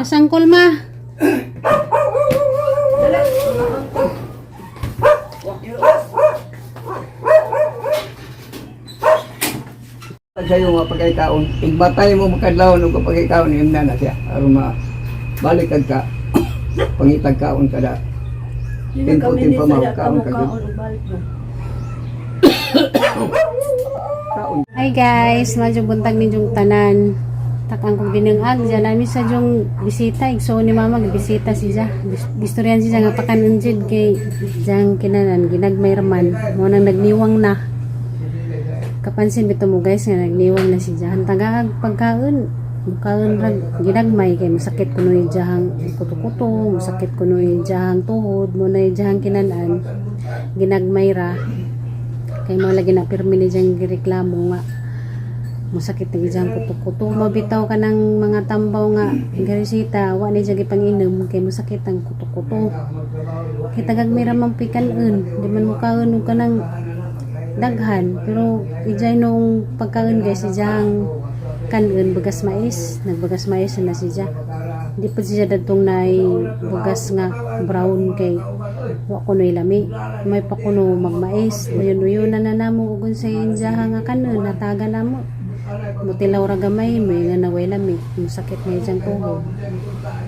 Nasangkol ma. Sa'yo nga pagkaikaon, igbatay mo makadlaw ng pagkaikaon, yung na siya. Aron balik ka, pangitag kaon kada. Pinputin pa kaon ka. Hi guys, medyo buntag ninyong tanan. Takang kong binangag, dyan namin sa yung bisita. Igso ni mama, bisita siya. Bistoryan siya nga pakanunjid kay dyan kinanan, ginagmay raman. Mo nang nagniwang na. Kapansin bito mo guys nga nagniwang na siya. Hantagag pagkaon, mukaon rag ginagmay kay masakit kuno yung jahang kuto-kuto, masakit kuno yung jahang tuhod, mo na yung jahang kinanan. Ginagmay ra. Kay mo lagi na pirmi ni dyan gireklamo nga masakit ng ijang kuto-kuto, mabitaw ka ng mga tambaw nga garisita, wa ni dyan ipanginom kay masakit ang kuto-kuto. Kay tagag may ramang pikanon, di man mo kaon ka ng daghan, pero ijay nung pagkaon guys, ijang kanon bagas mais, nagbagas mais na siya. Di pa siya datong na bugas nga brown kay wa kuno ilami, may pa kuno magmais, uyon na namo ugon sa injaha nga kanon nataga namo. Mutilaw ra gamay may nga naway lami, masakit na ijang tuhod.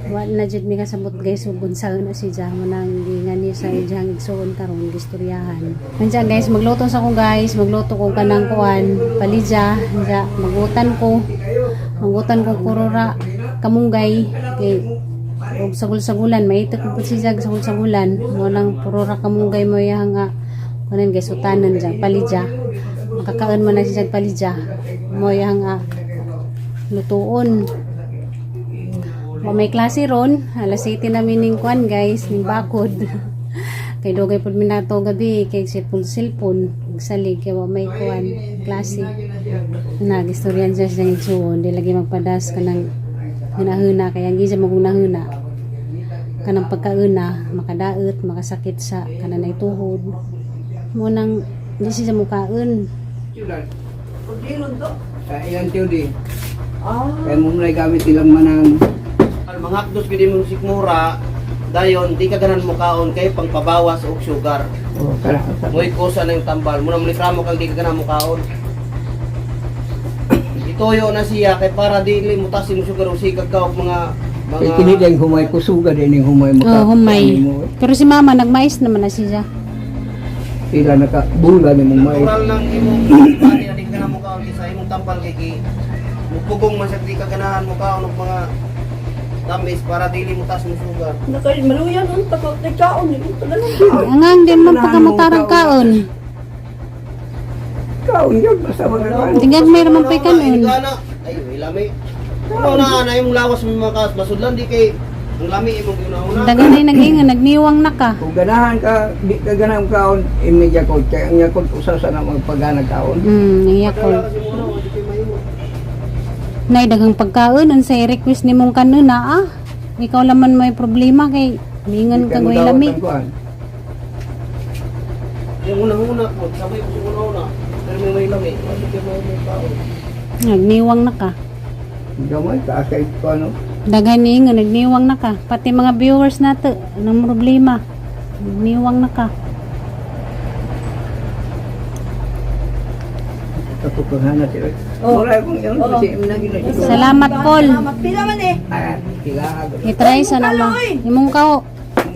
Wa na jud mi kasabot guys, ugon sa na si Jah mo nang gingan niya sa ijang igsuon karon gistoryahan. Nandiyan guys, magluto sa ko guys, magluto ko kanang kuan, palija, nandiya magutan ko kurora kamunggay kay og sagul-sagulan maitek ko si Jag sagul-sagulan mo nang kurora kamunggay mo ya nga kunan guys utanan dyan palija. Makakaon man na si Jag palija mo ya nga lutuon. May klase ron, alas 7 namin ning kuan guys, ning bakod. Kay dugay pud mi nato gabi kay cellphone salig kay wa may kuan klase. Nagistoryan siya sa igsuon, di lagi magpadas kanang hunahuna kay ang gisa magunahuna. Kanang pagkauna makadaot, makasakit sa kananay tuhod. Mo nang di siya mukaon. Sa iyang tiyudi. Kaya mo nalay gamit ilang manang manghapdos gid mo sikmura dayon di ka ganan mo kaon kay pangpabawas og sugar. Moy kosa na yung tambal mo na reklamo kang di ka ganan mo kaon. Itoyo na siya kay para dili mo tasin mo sugar o sikag ka og mga kinideng humay kusuga din yung humay maka. Humay. Pero si mama nagmais naman na siya. Sila nakabula ni mong may. Natural lang imong body na di ka ganan mo kaon sa imong tambal kay mupugong man sa di ka ganahan mo kaon og mga tamis para dili mo tas mo sugar. Nakay maluyan on takot ni kaon ni tagalog. Angang di man pagkamutarang kaon. Kaon yun basta mga Tingag may ramang pay kanon. Ay, ilami. Ano na yung lawas mo mga basudlan di kay ang lami imong ginauna. Dagan ay nag-ingon, nagniwang na ka. kung ganahan ka, di ka ganahan kaon, imig yakod. Kaya ang yakod usa sa na magpagana kaon. Iyak ko. Nay dagang pagkaon unsay request nimong kanon na ikaw laman may problema kay mingan kang way lami. Yung una-una po, sabay ko yung una-una. Pero may lami, kasi kayo may kaon. Nagniwang na ka. Gamay ka, kahit ko ano. Dagan ni nga nagniwang na ka. Pati mga viewers nato anong problema. Nagniwang na ka. Kapukuhana sila. Wala akong yun, kasi imna ginagawa. Salamat Paul. Salamat pila man eh. Kailangan. I-try sa naman. Imong kao.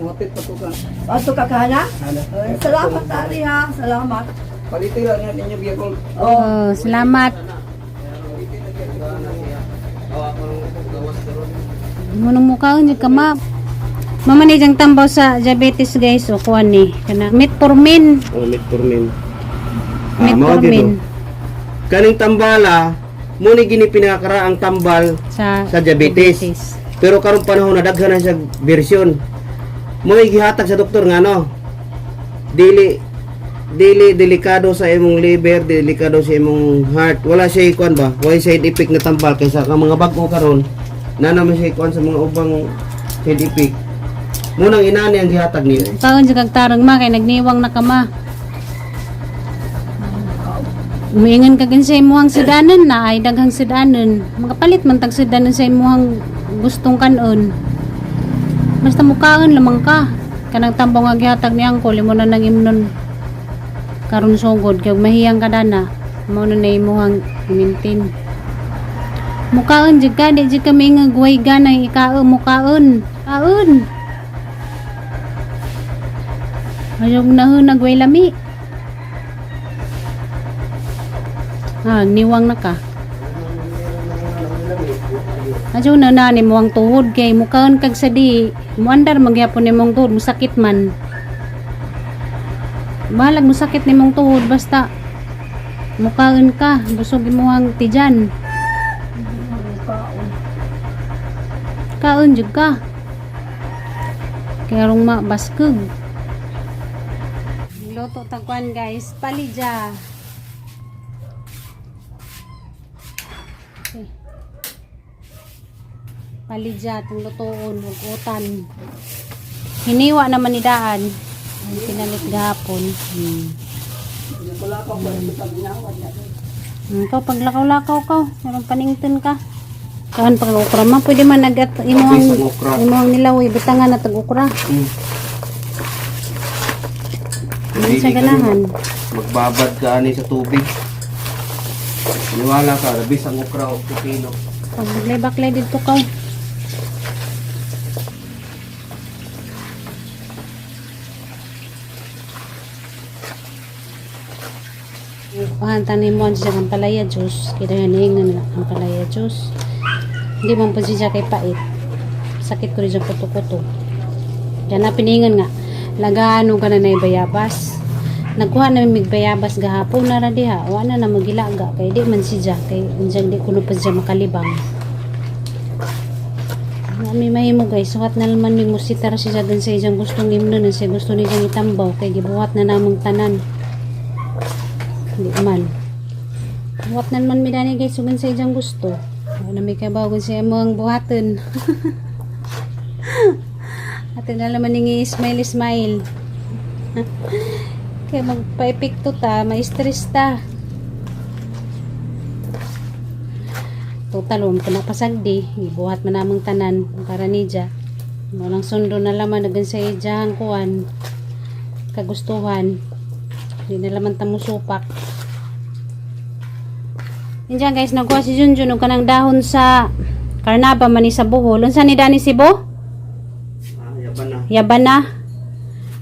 Muhapit pa ko ka. Ato ka kana? Ano? Salamat tari ha. Salamat. Palitin lang natin yung biyakol. Oh, salamat. Munong mukha ni ka ma. Mama ni jang tambaw sa diabetes guys o kuan ni kana metformin. Oh, metformin. Metformin Kaning tambala, mo ni gini pinakara ang tambal sa diabetes. Pero karong panahon na daghan na siya bersyon. Mo gihatag sa doktor nga no. Dili delikado sa imong liver, delikado sa imong heart. Wala siya kuan ba? Wala side effect na tambal kaysa ka mga bag-o karon. Na naman siya kuan sa mga ubang side effect. Munang inani ang gihatag niyo. Kaon sa kagtarang ma kay nagniwang na ka ma. Umiingan ka gan sa imuhang sedanan na ay daghang sedanan. Makapalit man tag sedanan sa imuhang gustong kanon. Basta mukaan lamang ka. Kanang tambong nga gihatag ni angkol imo na nang imnon karon sugod kay mahiyang kadana mao na imuhang i-maintain. Mukaan jud ka, di jud kami nga guway ganay ikaon mukaan. Kaon. Ayog na nagway lami. Niwang na ka. Adyo na ni mo ang tuhod kay mukaan kag sadi. Muandar magyapon ni mong tuhod, musakit man. Bahalag musakit ni mong tuhod basta mukaan ka, busog mo ang tijan. Kaon jud ka. Kaya rong mabaskog. Luto tagwan guys, palija. Okay. Palija itong lutoon, hugutan. Hiniwa naman ni Daan. Ang pinalit gahapon. Ikaw, paglakaw-lakaw ka. Meron panington ka. Kahan pag ukra ma. Pwede man nagat imuhang nilaw. Ibutangan na tag-ukra. Ano sa ganahan? Magbabad ka ani sa tubig. Niwala ka, labis ang okra o pipino. Pag baklay-baklay dito ka. Pahantan mo siya ang palaya juice. Kinahaningan na ang palaya juice. Hindi man po siya kay pait. Sakit ko rin siya kuto-kuto. Diyan na piningan nga. Lagano ka na na bayabas. Nagkuha na may bayabas gahapon na ra diha. Wala na magilaga. Kaya di man siya. Kaya unjang di kuno pa siya makalibang. May mahimo guys. Sukat na naman may musitar siya dun sa iyang gustong himno na siya gusto niya itambaw. Kaya gibuhat na namang tanan. Hindi man. Buhat na naman midani guys. Sugan sa iyang gusto. Wala may kabawagan siya mo ang buhaton. Atin na naman ningi smile. Kaya magpa-epekto ta, ma-stress ta. Total, huwag ka napasagdi. Ibuhat man namang tanan, ang karanidya. Walang sundo na laman, nagan sa idyahang kuwan. Kagustuhan. Hindi na laman tamusupak. Yan dyan guys, nagkuha si Junjun ka ng dahon sa karnaba mani sa buhol. Unsan ni Dani Sibo? Yaban na.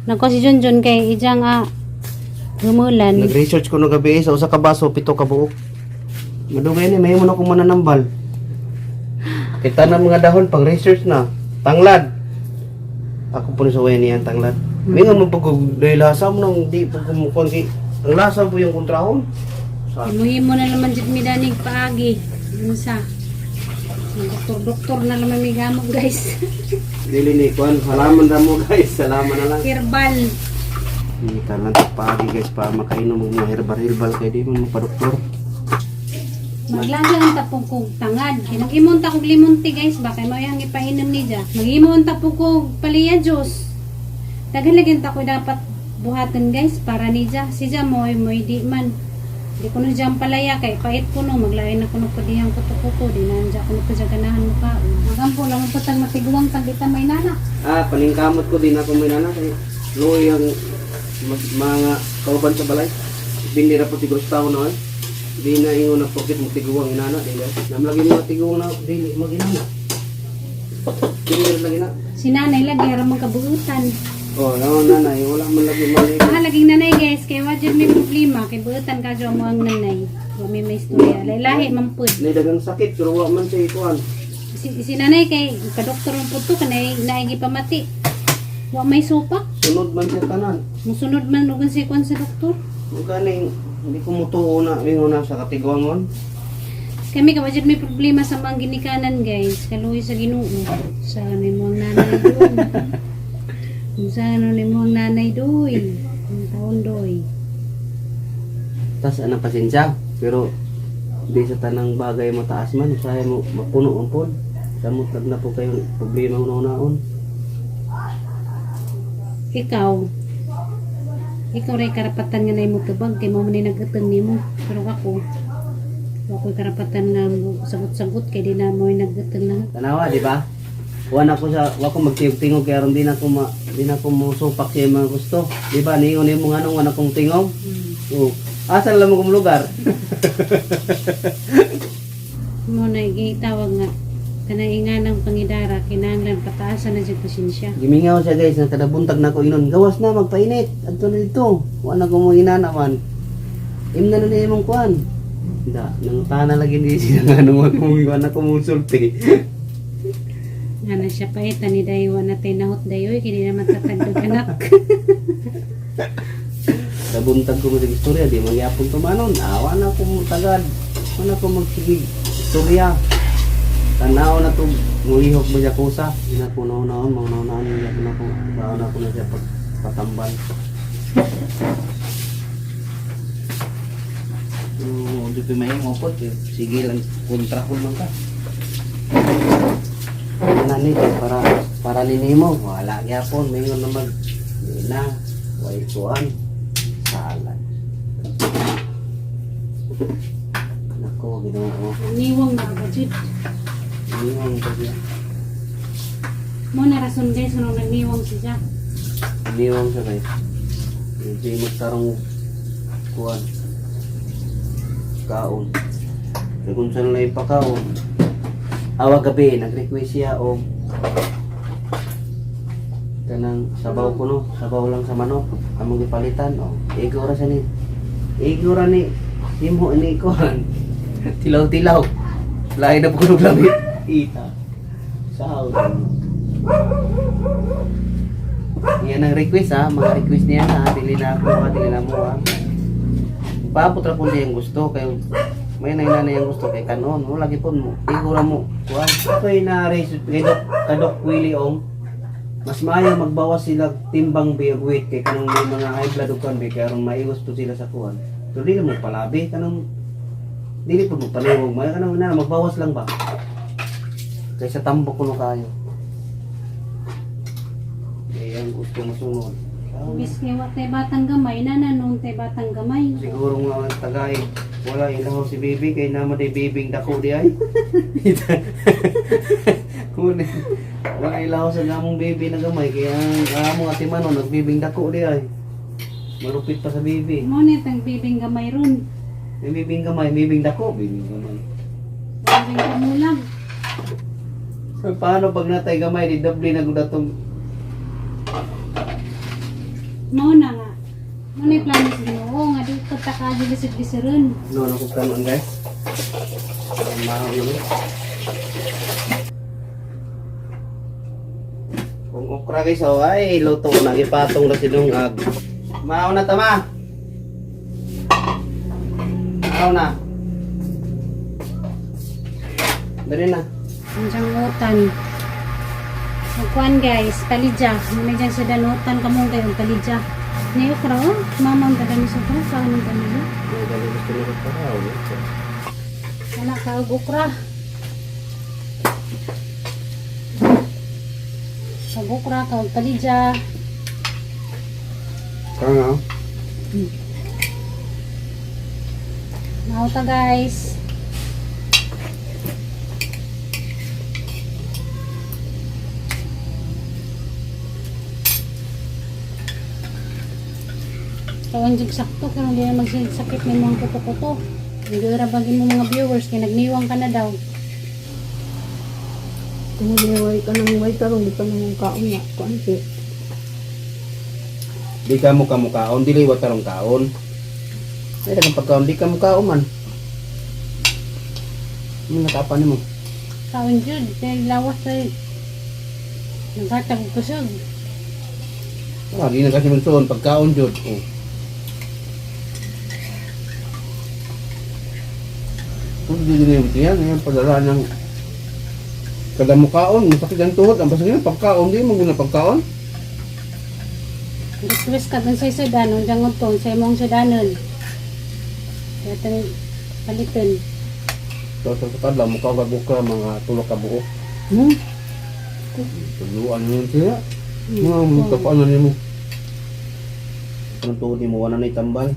Nagkuha si Junjun kay idyang humulan. Nag-research ko no gabi sa usa ka baso, 7 ka buok. Madugay ni mahimo na kong mananambal. Kita na mga dahon pang research na. Tanglad. Ako po sa way niyan tanglad. Mingon mo pag dahil lasam nang di pag kumukuan ki. Ang lasam po yung kontrahon. Imuhin mo na naman dyan midanig paagi. Ano sa? Doktor na naman may gamot guys. Dili ni kuan halaman ra mo guys. Salamat na lang. Herbal. Hindi ka lang pagi guys para makainom ng mga herbal kay di mo magpa-doktor. Maglangan ang tapong kong tangad. Nag-imon ta kong limonti guys. Baka mo yung ipainom ni dya. Mag-imon ta po kong paliya juice. Tagalagyan ta ko dapat buhatan guys. Para ni dya. Si dya mo di man. Di ko na dyan palaya kay pait ko no. Maglain na ko no padiyang kuto-kuto. Di na dyan ko no pa ganahan mo ka. Magampo lang po tang matiguang tagita may nana. Paningkamot ko din ako may nana. Kay Loy ang mga kauban sa balay. Bindira po siguro sa tao na di na ingon na pagkit mo tiguang inana. Di guys. Namlagi mo tiguang na dili mag-inana. Bindira lagi na. Si nanay lagi harang magkabuutan. Oh, no, nanay. Wala man lagi mali. Laging nanay guys. Kaya wadyod may problema. Kaya buutan ka dyan mo ang nanay. May istorya. Lahi mampud. Nay dagang sakit. Pero wa man siya ikuan. Si nanay kay kadoktor ang puto kanay naigi pamati. Wa may supak. Sunod man siya tanan. Musunod man ugan si kwan sa doktor. Kung kaning hindi ko mutuo na. Ingon na sa katiguangon. Kami kawadyod may problema sa mga ginikanan guys. Kaluhi sa Ginoo. Sa ni mo ang nanay doon. Sa ni mo ang nanay doon. Ang taon doon. Tas anang pasensya. Pero di sa tanang bagay mataas man. Saya mo mapuno ang pod. Samot na po kayong problema una-unaon. Ikaw ray karapatan nga na mo tubag kay mo man nag-ateng nimo. Pero ako Wa ko'y karapatan nga sagot-sagot kay di na mo'y naggatag na. Tanawa, di ba? Wa ko magtingog kaya ron di na ko musupak sa mga gusto. Di ba? Niyon mo nga nung kong tingog. Oo. Asa lang mo kong lugar? Mo na gitawag nga kanaingan ng pangidara kinahanglan pataasan na siya pasensya. Gimingaw siya guys, na kada buntag na ko inon. Gawas na, magpainit. Adto na dito. Wala ko mo inanaman. Imna na niya mong kuhan. Hindi, nang tana lagi ni siya nga nung wala ko musulti. Nga na siya paitan ni Daywa na tayo nahot dayoy kini naman tatagdag anak. Kada buntag ko mo sa istorya, di magyapon tumanon. Awa na ko mo tagad. Wala ko magsigig istorya. Tanaw na to, mulihok ba siya kusa? Hindi na ko naunahon, mga naunahon niya ko na ko. Bawa na ko na siya patambal. Hindi ko may ngopot, sige lang, kontra ko lang ka. Ano nito, para ninimo, wala gyapon, may nga naman, hindi na, way kuhan, salan. Nako, ginawa ko. Niwang na budget. Niwang ko siya. Mo na rason guys nung nagniwang siya. Niwang siya guys. Hindi magtarong kuhan. Kaon. Kaya kung saan lang ipakaon. Awag gabi, nag-request siya o kanang sabaw ko no, sabaw lang sa manok. Among ipalitan o. Igora siya ni. Igora ni. Himo ni kuhan. Tilaw-tilaw. Lain na po ng lamit. Ita. Sao. Yan ang request ha. Mga request niya ha. Dili na ako ha. Dili na mo ha. Paapot ra po niya yung gusto. Kaya may nainana yung gusto. Kaya kanon. Mo lagi po mo. Igura mo. Kuhan. Ito yung na-raise. Kadok Willie Ong. Mas maayo magbawas sila timbang weight. Kaya kanong may mga high blood o kan. Kaya ron maiwas po sila sa kuhan. So dili mo palabi. Kanong dili po mo paliwag. May kanong na magbawas lang ba? Kaysa tambok ko no kayo. Kaya ang gusto mo sunod. Bis kay wa tay batang gamay na nanong tay batang gamay. Siguro nga ang tagay. Wala ilaw si baby kay naman day bibing dako di ay. Kunin. Wala ilaw sa namong baby na gamay kaya ang among ati Mano nagbibing dako di ay. Malupit pa sa baby. Mo ni tang bibing gamay ron. May bibing gamay, bibing dako, bibing gamay. Bibing kamulang. So, paano pag natay gamay di doble na gud atong Mo na nga. Mo ni plano sa Ginoo nga di ko ta ka gilisod-lisuron. no ko kanon guys. Mahal yun. Kung okra guys, oh, ay luto na ipatong na sinungag. Mao na tama. Mao na. Dali na. Ang jangutan. Magkuhan guys, palidya. May dyan sa danutan kamong kayo, palidya. Ni okra, oh. Mamang taga ni sa okra, saan ang palidya? Ay, dali gusto na rin para. Wala ka og okra. Sa okra ka og palidya. Kanga. Nauta guys. Kawan jig sakto kaya hindi na magsakit ng mga kuto-kuto. Hindi bagin mo mga viewers kaya nagniwang ka na daw. Kung may ka nang may tarong, di ka nang kaon nga. Kuan siya. Di ka mo kamukaon, dili wa tarong kaon. Ay, dagang pagkaon, di ka mukaon man. Ano natapan mo? Kawan jud, dahil lawas ay naghatag kusog. Ah, di na kasi munson, pagkaon jud. Oh. Kung di din yan, yan pagdala ng kada mukaon, masakit ang tuhod, ang pasakit ng pagkaon, di mo guna pagkaon. Gusto ka dun sa sudanon, jangon to, sa imong sudanon. Kaya ito palitin. So, sa kadla, mukaw ka mga tulok ka buo. Tuluan mo yun siya. Mga kapaan na mo. Anong tuhod mo, wala na itambal.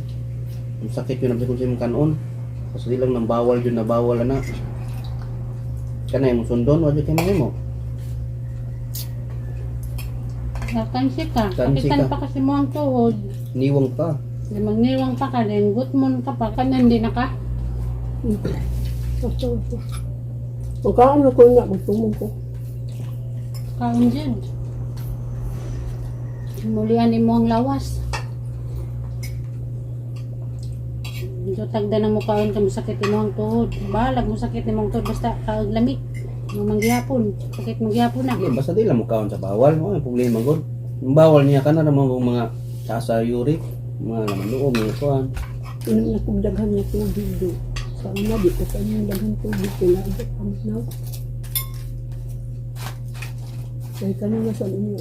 Ang sakit yun, nabi ko sa imong kanon. Kasi lang nang bawal yun na bawal na. Kanay mo sundon, wala kayo mahimo. Nakansi ka. Kansi Kapitan ka. pa kasi mo ang tuhod. Niwang pa. Di magniwang pa ka din. Gutmon ka pa. Kanan din na ka. Basta. Ang kaon na ko nga, gusto mo ko. Kaon dyan. Mulian mo ang lawas. So tagda na mo kaon ka masakit mo ang tuhod. Balag mo sakit mo ang tuhod basta kaag lamig. Mo manggihapon. Sakit manggihapon na. Hindi, basta di lang mo kaon sa bawal. May problema gud. Ang bawal niya ka na naman kung mga tasa uric, mga laman loob, mga kuhan. Inom na kong daghan na tubig do. Sa una, di ko sa inyo daghan tubig. Kailangan ko na. Kaya ka na sa inyo.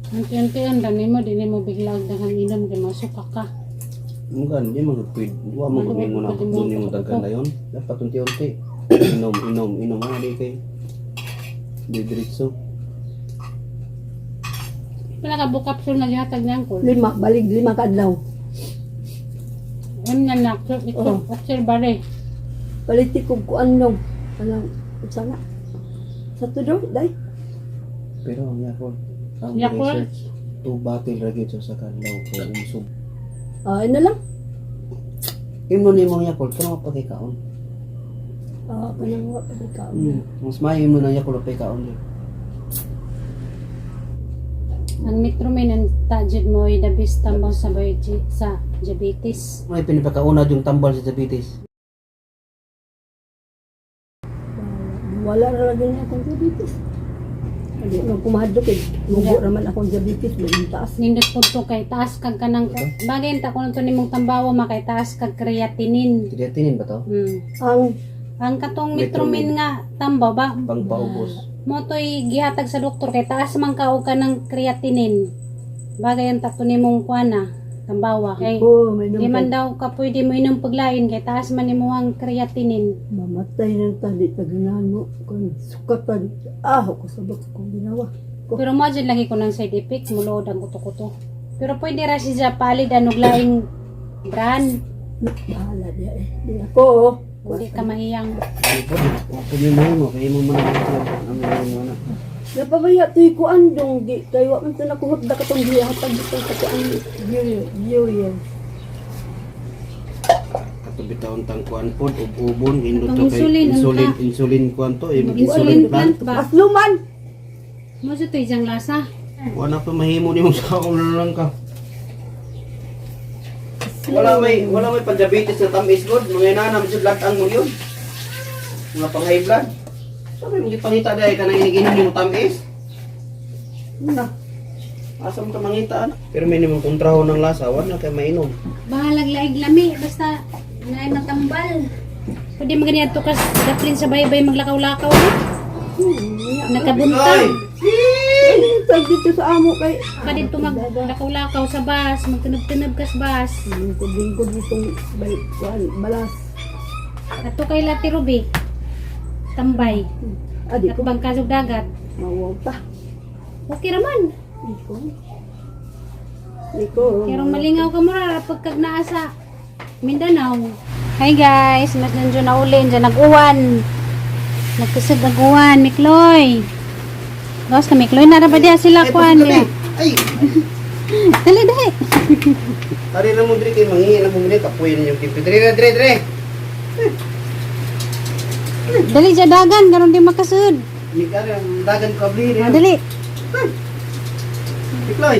Unti-unti ang dami mo. Di mo bigla ang daghang inom. Di masuka ka. Mga hindi mo pwede. Huwag mo kung mo na doon yung daghan na yun. Dapat unti-unti. Inom. Di kay di diretso. Pinakabukapsul na dihatag niya ko. 5, balik 5 kadlaw. Ano na na. Ito. Observare. Balik ko kuan long. Alam, sana. Sa tudo, day. Pero ang yakol, ang Yakult? research, 2 bottle ragid sa kanlaw ko umsub. Ano lang? Imo ni mong yakol, pero mapagkaon. Kanang wa pa ka. Mas maayo mo na yakol pa kaon. Ang Metromin ang tajid mo ay the best tambang sa sa diabetes. May pinapakauna yung tambal sa diabetes. Wala ra lagi na akong diabetes. Hindi nang kumahadlok eh. Mugo raman akong diabetes, baging taas. Nindot po to kay taas kag kanang bagay ta kuno to nimong tambawa makay taas kag creatinine. Creatinine ba to? Ang katong Metromin nga tambaw ba Pangpaubos. mo to'y gihatag sa doktor kay taas man ka og kanang creatinine. Bagay ang takto nimong kuana tambawa kay May di man nang daw ka pwede mo inom paglain kay taas man nimo ang creatinine. mamatay ng tadi taganahan mo. Kung sukatan, ako sabak kong ginawa. Pero mo dyan lagi ko ng side effect mulod ang kuto-kuto. Pero pwede ra siya palid anog laing brand. Bahala niya eh. Di ako, Hindi ka mahiyang. Pwede mo, kaya mo muna ang mga na. napabaya to'y kuan dong. Di, kayo man ito nakuhot na katong gihatag dito sa kuan. View. Bitaon tang kuan pod ubon indot Ang to kay insulin, insulin kuan to Insulin plant ba? Pasluman! Mo sa to ijang lasa. Wala pa mahimo ni mong sa ulo lang ka. Wala may pandiabetes na tamis god, mga inanam jud latang mo yun. Mga pang high blood. Sabi mo gipangita dai ka nang iniginom mo tamis. Na. Asa mo ka mangita? Pero minimum kontraho ng lasa, wala kay mainom. Bahalag laig lami basta naay matambal. Pwede magani ato kas daplin sa baybay maglakaw-lakaw na. Nakabuntag. Tag dito sa amo kay Pa dito maglakaw-lakaw sa bus, magtunod-tunod kas bus. lingkod ditong kuan balas. Ato kay Lati Ruby. Tambay. Adi At ko bangkasog dagat. mawag pa. Okay raman. Iko. Pero malingaw ka mura pagkag naa sa Mindanao. Hi guys, nandiyan na uli, nandiyan nag-uwan. Nagkusog nag-uwan, Mikloy. Gawas ka Mikloy, nara ba diya sila kuan diya? Ay, Dali, dali. tari na mo diri kay mangihi na mo diri kapoy na yung tipo. Dire. Dali siya dagan, karon di makasud. Ni kare ang dagan ko abli Ah, dire. dali. Ikloy.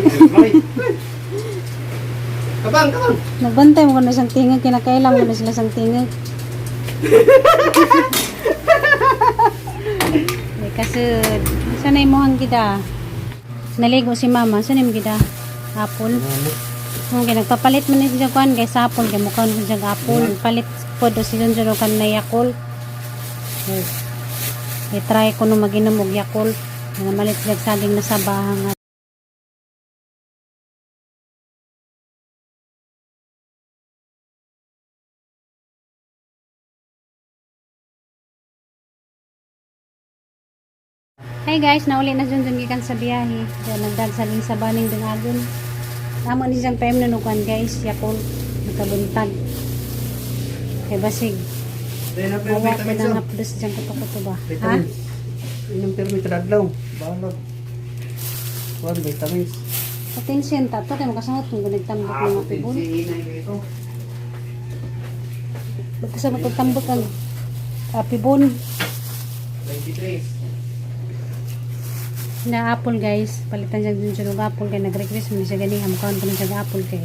Kabang. Nagbantay mo kung isang tingag, kinakailang mo na sila isang tingag. Ay, kasud. Saan mo hang gida? Naligo si mama, saan yung gida? Apple. Okay, nagpapalit mo na siya kuhan, guys, apple. Kaya mukha na siya apple. Palit po do siya dyan kan na Yakult. Yes. I-try ko nung mag-inom og Yakult. Malit siya saging na sa bahang. Hey guys, nauli na dyan gikan sa biyahe. Diyan nagdagsaling sa baning dungagon. Tama ni siyang time na nukan guys, Yakult. Nakabuntag. Kay basig. Dahil na Bawa ko vitamins na oh. nga plus dyan kuto-kuto ba? Ha? Vitamins. Inom permi kadadlaw. Balog. Kuan vitamins. Potensiyan ta to kay makasunod kung nagtambok ng mga pibon. ito. Bago sa magtambok ang pibon 23. na apple guys. Palitan siya din siya ng apple kay nag-request mo siya ganihan. Makaon ko na siya ng apple kay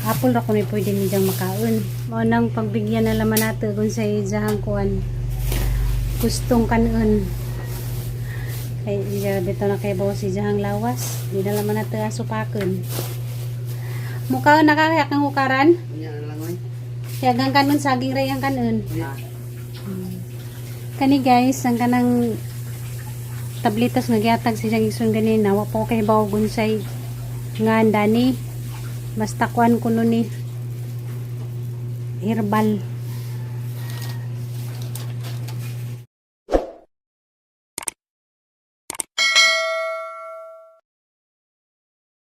apple ra ko may pwede niyang makaon. Mao nang pagbigyan na laman nato kung sa ijahang kuan gustong kanon. Kay iya bitaw na kay bawas ijahang lawas. Di na laman nato asupakon. Mukha nakakayak ang hukaran. Kunya na lang oy. Yagang kanon saging ray ang kanon. Kani guys, ang kanang tabletas nga gihatag sa siyang ison ganina, wa po kay bawo gunsay nga andani. Basta kuan kuno ni herbal.